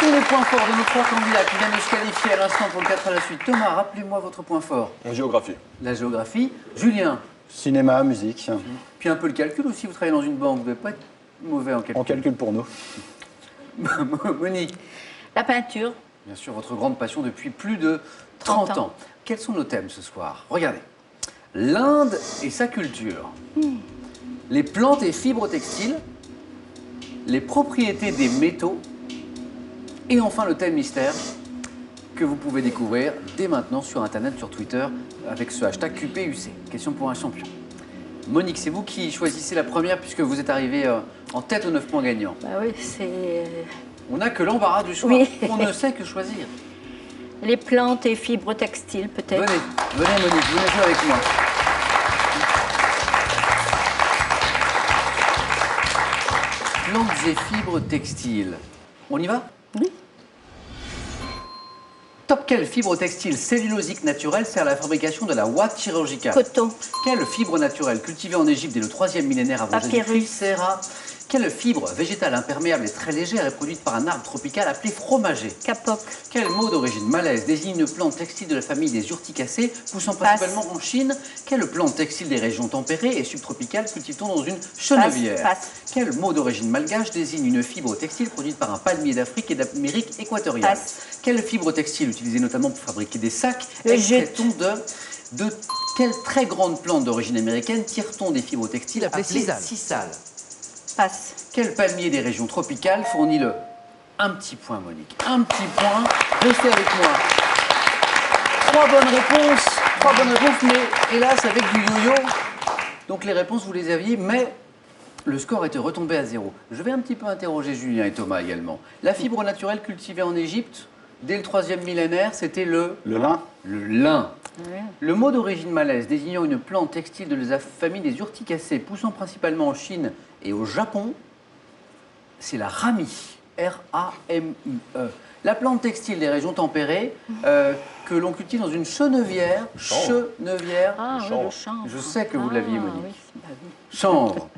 sont les points forts de nos trois candidats qui viennent de se qualifier à l'instant pour le 4 à la suite? Thomas, rappelez-moi votre point fort. En géographie. La géographie. Julien. Cinéma, musique. Puis un peu le calcul aussi, vous travaillez dans une banque, vous ne devez pas être mauvais en calcul. On calcule pour nous. Monique. La peinture. Bien sûr, votre grande passion depuis plus de 30 ans. Quels sont nos thèmes ce soir? Regardez. L'Inde et sa culture. Les plantes et fibres textiles. Les propriétés des métaux. Et enfin le thème mystère que vous pouvez découvrir dès maintenant sur Internet, sur Twitter, avec ce hashtag QPUC. Question pour un champion. Monique, c'est vous qui choisissez la première puisque vous êtes arrivée en tête aux 9 points gagnants. Bah oui, c'est On n'a que l'embarras du choix. Oui. On ne sait que choisir. les plantes et fibres textiles, peut-être. Venez Monique, venez jouer avec moi. Plantes et fibres textiles. On y va? Oui. Top, quelle fibre textile cellulosique naturelle sert à la fabrication de la ouate chirurgicale? Coton. Quelle fibre naturelle cultivée en Égypte dès le 3e millénaire avant Papyrus. Jésus-Christ sert à... Quelle fibre végétale imperméable et très légère est produite par un arbre tropical appelé fromager? Capoc. Quel mot d'origine malaise désigne une plante textile de la famille des urticacées, poussant principalement en Chine? Quelle plante textile des régions tempérées et subtropicales cultive-t-on dans une chenevière? Passe. Quel mot d'origine malgache désigne une fibre textile produite par un palmier d'Afrique et d'Amérique équatoriale? Passe. Quelle fibre textile utilisée notamment pour fabriquer des sacs Le jute. extrait-on de quelle très grande plante d'origine américaine tire-t-on des fibres textiles appelées sisal? Passe. Quel palmier des régions tropicales fournit le... Un petit point, Monique. Un petit point. Restez avec moi. Trois bonnes réponses, mais hélas avec du yo-yo. Donc les réponses, vous les aviez, mais le score était retombé à 0. Je vais un petit peu interroger Julien et Thomas également. La fibre naturelle cultivée en Égypte, dès le 3e millénaire, c'était le... Le lin. Le lin. Le mot d'origine malaise désignant une plante textile de la famille des urticacées, poussant principalement en Chine et au Japon, c'est la rami. R-A-M-I-E. La plante textile des régions tempérées que l'on cultive dans une chenevière. Chenevière. Ah oui, le chanvre. Je sais que vous l'aviez, Monique. Oui, bah oui. Chanvre.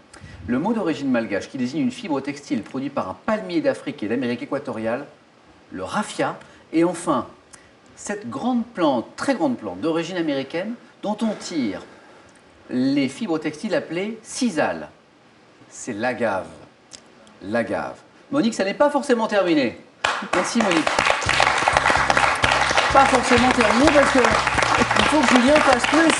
Le mot d'origine malgache qui désigne une fibre textile produite par un palmier d'Afrique et d'Amérique équatoriale, le raffia. Et enfin, cette grande plante, très grande plante d'origine américaine, dont on tire les fibres textiles appelées sisal. C'est l'agave. L'agave. Monique, ça n'est pas forcément terminé. Merci Monique. Pas forcément terminé parce que il faut que Julien fasse plus.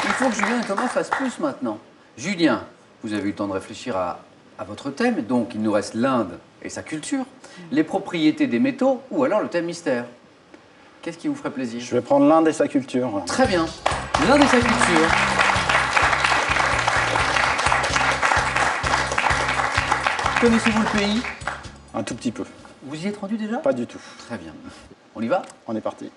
Il faut que Julien et Thomas fassent plus maintenant. Julien, vous avez eu le temps de réfléchir à votre thème, donc il nous reste l'Inde et sa culture, les propriétés des métaux ou alors le thème mystère. Qu'est-ce qui vous ferait plaisir? Je vais prendre l'Inde et sa culture. Très bien. L'Inde et sa culture. Connaissez-vous le pays? Un tout petit peu. Vous y êtes rendu déjà? Pas du tout. Très bien. On y va? On est parti.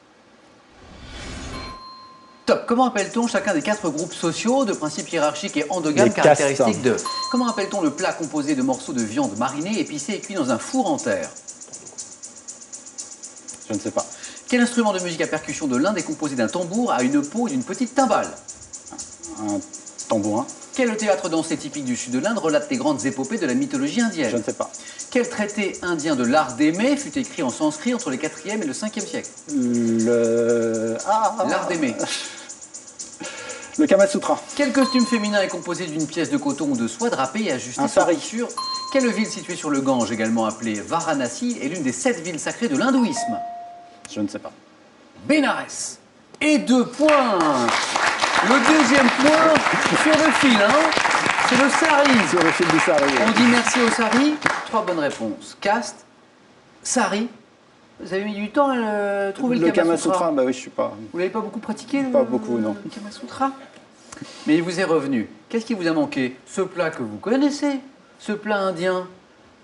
Top. Comment appelle-t-on chacun des 4 groupes sociaux de principe hiérarchique et endogame Les caractéristiques castes. de... Comment appelle-t-on le plat composé de morceaux de viande marinée, épicée et cuit dans un four en terre? Je ne sais pas. Quel instrument de musique à percussion de l'Inde est composé d'un tambour à une peau et d'une petite timbale? Un tambourin. Quel théâtre dansé typique du sud de l'Inde relate les grandes épopées de la mythologie indienne? Je ne sais pas. Quel traité indien de l'art d'aimer fut écrit en sanskrit entre le 4e et le 5e siècle? L'art d'aimer. Le Kama Sutra. Quel costume féminin est composé d'une pièce de coton ou de soie drapée et ajustée Un sur sari. couture? Quelle ville située sur le Gange, également appelée Varanasi, est l'une des 7 villes sacrées de l'hindouisme? Je ne sais pas. Bénarès. Et 2 points. Le deuxième point sur le fil, hein, c'est le sari. Sur le fil du sari. On dit merci au sari. 3 bonnes réponses. Caste, sari. Vous avez mis du temps à trouver le Kama Sutra, bah oui, je suis pas. Vous l'avez pas beaucoup pratiqué Pas beaucoup, non. Le Kama Sutra. Mais il vous est revenu. Qu'est-ce qui vous a manqué? Ce plat que vous connaissez, ce plat indien,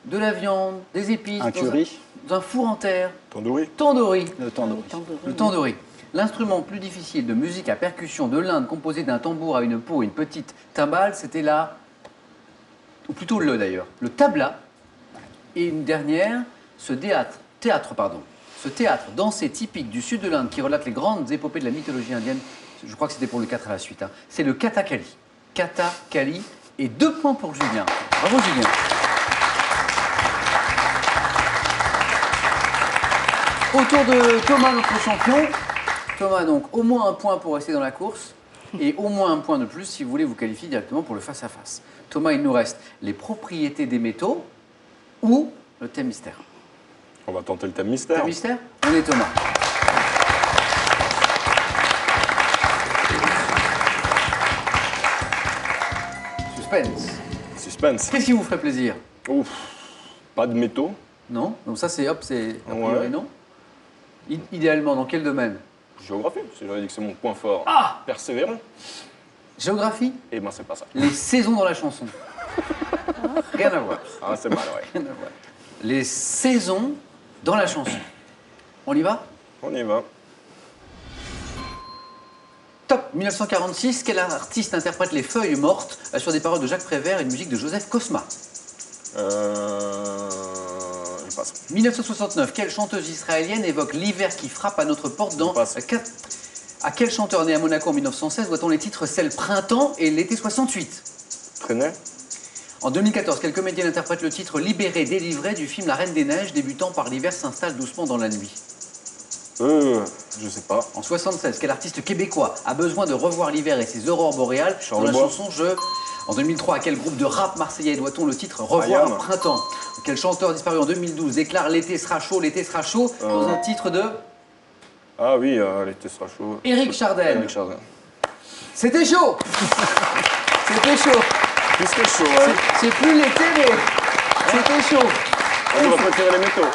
de la viande, des épices, Un curry. dans un four en terre. Tandoori. Tandoori. Le tandoori. Le tandoori. L'instrument plus difficile de musique à percussion de l'Inde, composé d'un tambour à une peau et une petite timbale, c'était ou plutôt d'ailleurs, le tabla. Et une dernière, ce théâtre dansé typique du sud de l'Inde qui relate les grandes épopées de la mythologie indienne, je crois que c'était pour le 4 à la suite, hein. C'est le Kathakali. Kathakali, et 2 points pour Julien. Bravo Julien. Au tour de Thomas, notre champion. Thomas, donc, au moins un point pour rester dans la course et au moins un point de plus si vous voulez vous qualifier directement pour le face-à-face. Thomas, il nous reste les propriétés des métaux ou le thème mystère. On va tenter le thème mystère. Thème mystère? On est Thomas. Suspense. Suspense. Qu'est-ce qui vous ferait plaisir? Ouf. Pas de métaux. Non? Donc ça, c'est hop, c'est a Ouais. priori non. Idéalement, dans quel domaine? Géographie, parce que j'avais dit que c'est mon point fort. Ah! Persévérant. Géographie? Eh ben, c'est pas ça. Les saisons dans la chanson. Rien à voir. Ah, c'est mal, ouais. Rien à voir. Les saisons dans la chanson. On y va? On y va. Top 1946, quel artiste interprète Les Feuilles Mortes sur des paroles de Jacques Prévert et une musique de Joseph Cosma? Je passe. 1969, quelle chanteuse israélienne évoque l'hiver qui frappe à notre porte dans... Je passe. À quel chanteur né à Monaco en 1916 doit-on les titres C'est le printemps et l'été 68? Trenet. En 2014, quelle comédienne interprète le titre Libéré, délivré du film La Reine des Neiges, débutant par l'hiver s'installe doucement dans la nuit? Je sais pas. En 76, quel artiste québécois a besoin de revoir l'hiver et ses aurores boréales dans la Charlebois. chanson Je... En 2003, à quel groupe de rap marseillais doit-on le titre Revoir Ayam. le printemps? Quel chanteur disparu en 2012 déclare L'été sera chaud dans un titre de Ah oui, l'été sera chaud. Éric Chardin. Éric Chardin. C'était chaud. C'était chaud. Plus que chaud, ouais. C'est plus l'été, mais c'était chaud. On va préférer les métaux.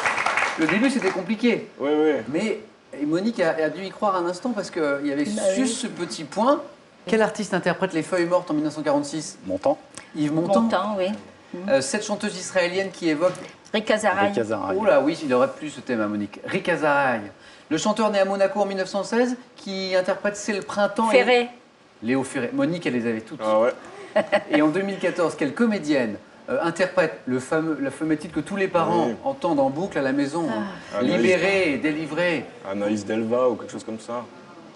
Le début, c'était compliqué. Oui, oui. Mais Monique a dû y croire un instant parce qu'il y avait juste ce petit point. Quel artiste interprète Les Feuilles Mortes en 1946? Montant. Yves Montand. Montand, oui. Cette chanteuse israélienne qui évoque... Rika Zaraï. Avec Azaraï. Oh là oui, il aurait plu ce thème à Monique. Rick Azaraï. Le chanteur né à Monaco en 1916 qui interprète C'est le printemps. Ferré. Léo Ferré. Monique, elle les avait toutes. Ah ouais. Et en 2014, quelle comédienne interprète le fameux titre que tous les parents Oui. entendent en boucle à la maison? Anaïs. Libéré, délivré. Anaïs Delva ou quelque chose comme ça.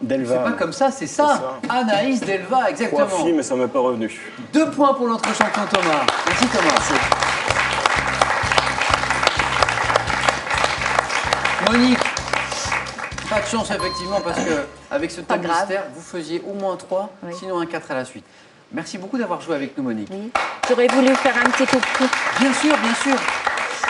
C'est Delva. pas comme ça, c'est ça. C'est ça. Anaïs Delva, exactement. Trois filles, mais ça m'est pas revenu. 2 points pour notre champion Thomas. Merci Thomas. Monique, pas de chance effectivement parce que avec ce Pas thème grave. mystère, vous faisiez au moins 3, Oui. sinon un 4 à la suite. Merci beaucoup d'avoir joué avec nous Monique. Oui. J'aurais voulu faire un petit coucou Bien sûr, bien sûr.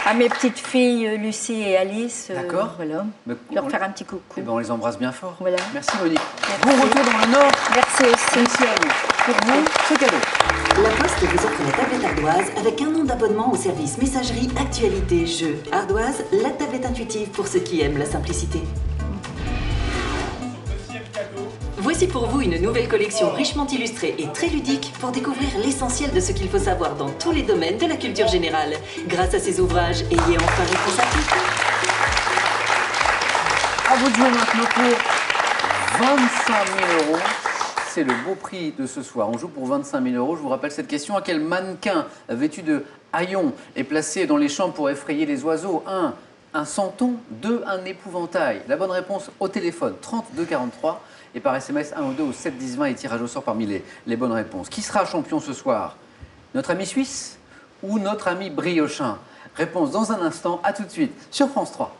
à mes petites filles Lucie et Alice. D'accord. Voilà. Mais Leur on- faire un petit coucou. Eh ben, on les embrasse bien fort. Voilà. Merci Monique. Merci. Bon retour dans le Nord. Merci aussi. Merci à vous. Pour vous, c'est cadeau. La Poste vous offre la tablette Ardoise avec un an d'abonnement au service messagerie, actualité, jeux. Ardoise, la tablette intuitive pour ceux qui aiment la simplicité. Voici pour vous une nouvelle collection richement illustrée et très ludique pour découvrir l'essentiel de ce qu'il faut savoir dans tous les domaines de la culture générale. Grâce à ces ouvrages, ayez enfin réponse à tout. À vous de jouer maintenant pour 25 000 €. C'est le beau prix de ce soir. On joue pour 25 000 €. Je vous rappelle cette question. À quel mannequin vêtu de haillons est placé dans les champs pour effrayer les oiseaux? 1. Un santon. 2. Un épouvantail. La bonne réponse au téléphone 32 43 et par SMS 1 ou 2 au 7 10 20 et tirage au sort parmi les bonnes réponses. Qui sera champion ce soir? Notre ami suisse ou notre ami briochin? Réponse dans un instant. À tout de suite sur France 3.